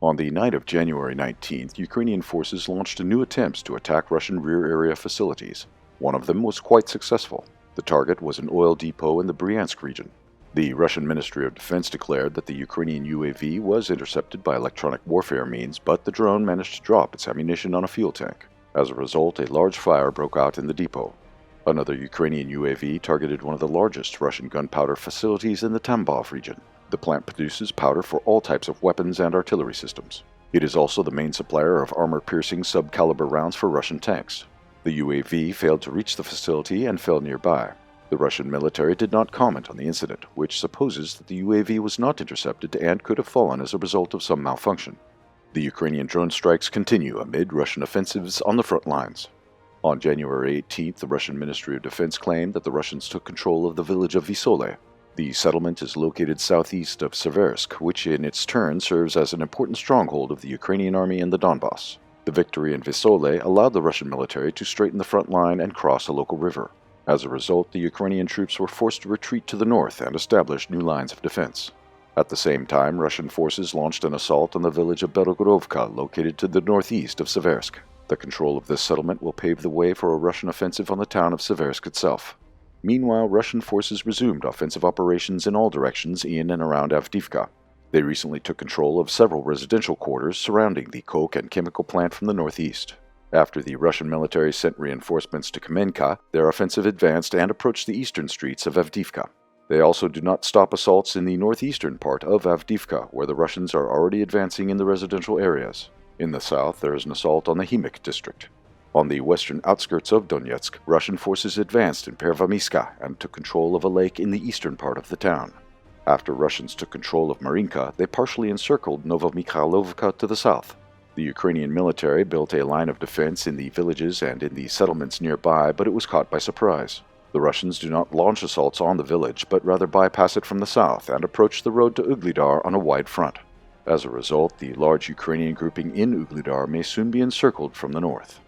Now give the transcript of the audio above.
On the night of January 19th, Ukrainian forces launched new attempts to attack Russian rear area facilities. One of them was quite successful. The target was an oil depot in the Bryansk region. The Russian Ministry of Defense declared that the Ukrainian UAV was intercepted by electronic warfare means, but the drone managed to drop its ammunition on a fuel tank. As a result, a large fire broke out in the depot. Another Ukrainian UAV targeted one of the largest Russian gunpowder facilities in the Tambov region. The plant produces powder for all types of weapons and artillery systems. It is also the main supplier of armor-piercing sub-caliber rounds for Russian tanks. The UAV failed to reach the facility and fell nearby. The Russian military did not comment on the incident, which supposes that the UAV was not intercepted and could have fallen as a result of some malfunction. The Ukrainian drone strikes continue amid Russian offensives on the front lines. On January 18th, the Russian Ministry of Defense claimed that the Russians took control of the village of Vysole. The settlement is located southeast of Seversk, which in its turn serves as an important stronghold of the Ukrainian army in the Donbass. The victory in Vysole allowed the Russian military to straighten the front line and cross a local river. As a result, the Ukrainian troops were forced to retreat to the north and establish new lines of defense. At the same time, Russian forces launched an assault on the village of Belogorovka, located to the northeast of Seversk. The control of this settlement will pave the way for a Russian offensive on the town of Seversk itself. Meanwhile, Russian forces resumed offensive operations in all directions in and around Avdiivka. They recently took control of several residential quarters surrounding the coke and chemical plant from the northeast. After the Russian military sent reinforcements to Kamenka, their offensive advanced and approached the eastern streets of Avdiivka. They also do not stop assaults in the northeastern part of Avdiivka, where the Russians are already advancing in the residential areas. In the south, there is an assault on the Himyk district. On the western outskirts of Donetsk, Russian forces advanced in Pervomiska and took control of a lake in the eastern part of the town. After Russians took control of Marinka, they partially encircled Novomikhailovka to the south. The Ukrainian military built a line of defense in the villages and in the settlements nearby, but it was caught by surprise. The Russians do not launch assaults on the village, but rather bypass it from the south and approach the road to Uglidar on a wide front. As a result, the large Ukrainian grouping in Uglidar may soon be encircled from the north.